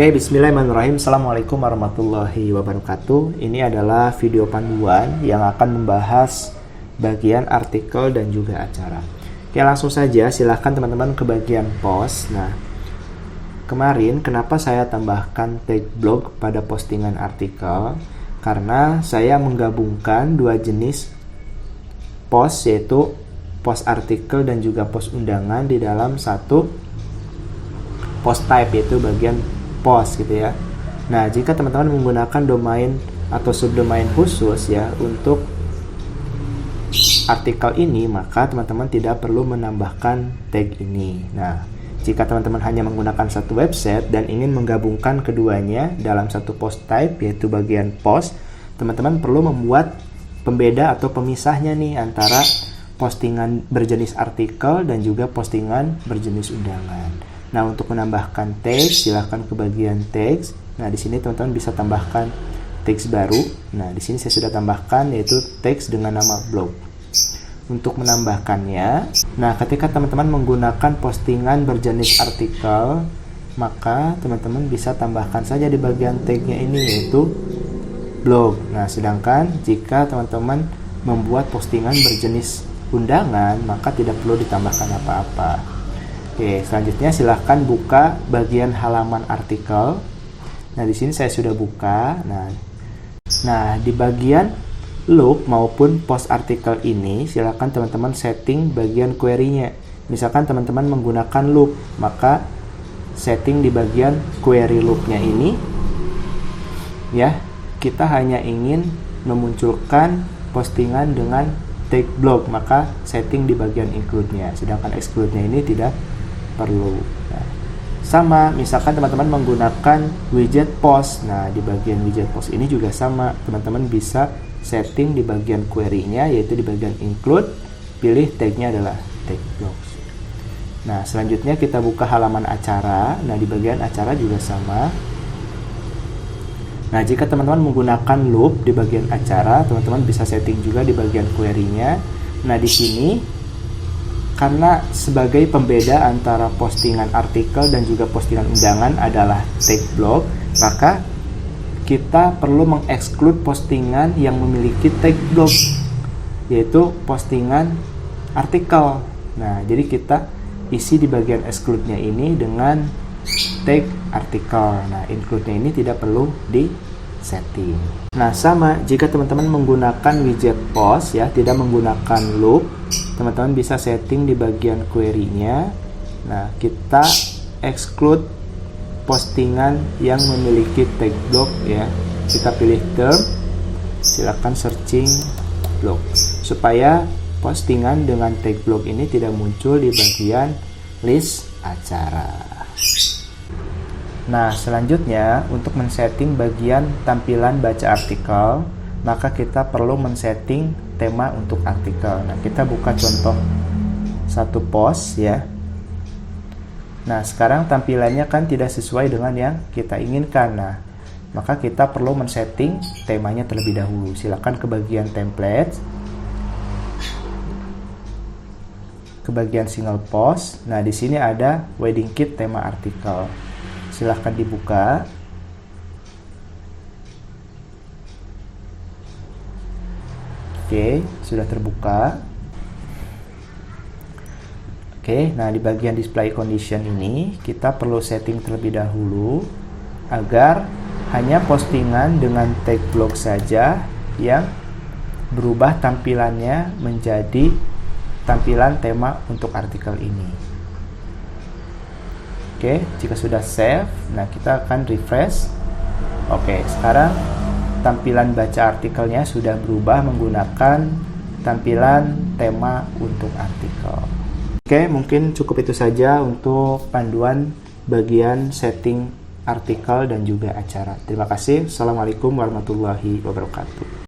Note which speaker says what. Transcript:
Speaker 1: Oke, bismillahirrahmanirrahim. Assalamualaikum warahmatullahi wabarakatuh. Ini adalah video panduan yang akan membahas bagian artikel dan juga acara. Oke, langsung saja silahkan teman-teman ke bagian post. Nah, kemarin kenapa saya tambahkan tag blog pada postingan artikel? Karena saya menggabungkan dua jenis post, yaitu post artikel dan juga post undangan di dalam satu post type, yaitu bagian post gitu ya. Nah, jika teman-teman menggunakan domain atau subdomain khusus ya untuk artikel ini, maka teman-teman tidak perlu menambahkan tag ini. Nah, jika teman-teman hanya menggunakan satu website dan ingin menggabungkan keduanya dalam satu post type, yaitu bagian post, teman-teman perlu membuat pembeda atau pemisahnya nih antara postingan berjenis artikel dan juga postingan berjenis undangan. Nah, untuk menambahkan teks, silahkan ke bagian teks. Nah, di sini teman-teman bisa tambahkan teks baru. Nah, di sini saya sudah tambahkan yaitu teks dengan nama blog. Untuk menambahkannya, nah ketika teman-teman menggunakan postingan berjenis artikel, maka teman-teman bisa tambahkan saja di bagian tagnya ini yaitu blog. Nah, sedangkan jika teman-teman membuat postingan berjenis undangan, maka tidak perlu ditambahkan apa-apa. Oke, selanjutnya silahkan buka bagian halaman artikel. Nah, di sini saya sudah buka. Nah, di bagian loop maupun post artikel ini, silahkan teman-teman setting bagian query-nya. Misalkan teman-teman menggunakan loop, maka setting di bagian query loop-nya ini, ya, kita hanya ingin memunculkan postingan dengan tag blog, maka setting di bagian include-nya. Sedangkan exclude-nya ini tidak perlu. Nah, sama, misalkan teman-teman menggunakan widget post. Nah, di bagian widget post ini juga sama. Teman-teman bisa setting di bagian query-nya, yaitu di bagian include, pilih tag-nya adalah tag blogs. Nah, selanjutnya kita buka halaman acara. Nah, di bagian acara juga sama. Nah, jika teman-teman menggunakan loop di bagian acara, teman-teman bisa setting juga di bagian query-nya. Nah, di sini karena sebagai pembeda antara postingan artikel dan juga postingan undangan adalah tag blog, maka kita perlu mengeksklud postingan yang memiliki tag blog, yaitu postingan artikel. Nah, jadi kita isi di bagian exclude-nya ini dengan tag artikel. Nah, include-nya ini tidak perlu di setting. Nah, sama jika teman-teman menggunakan widget post ya, tidak menggunakan loop, teman-teman bisa setting di bagian query-nya. Nah, kita exclude postingan yang memiliki tag blog ya. Kita pilih term, silakan searching blog supaya postingan dengan tag blog ini tidak muncul di bagian list acara. Nah, selanjutnya untuk men-setting bagian tampilan baca artikel, maka kita perlu men-setting tema untuk artikel. Nah, kita buka contoh satu post ya. Nah, sekarang tampilannya kan tidak sesuai dengan yang kita inginkan. Nah, maka kita perlu men-setting temanya terlebih dahulu. Silakan ke bagian template, ke bagian single post. Nah, di sini ada wedding kit tema artikel. Silahkan dibuka. Oke, sudah terbuka. Oke, nah di bagian display condition ini kita perlu setting terlebih dahulu agar hanya postingan dengan tag blog saja yang berubah tampilannya menjadi tampilan tema untuk artikel ini. Oke, jika sudah save, nah kita akan refresh. Oke, sekarang tampilan baca artikelnya sudah berubah menggunakan tampilan tema untuk artikel. Oke, mungkin cukup itu saja untuk panduan bagian setting artikel dan juga acara. Terima kasih. Assalamualaikum warahmatullahi wabarakatuh.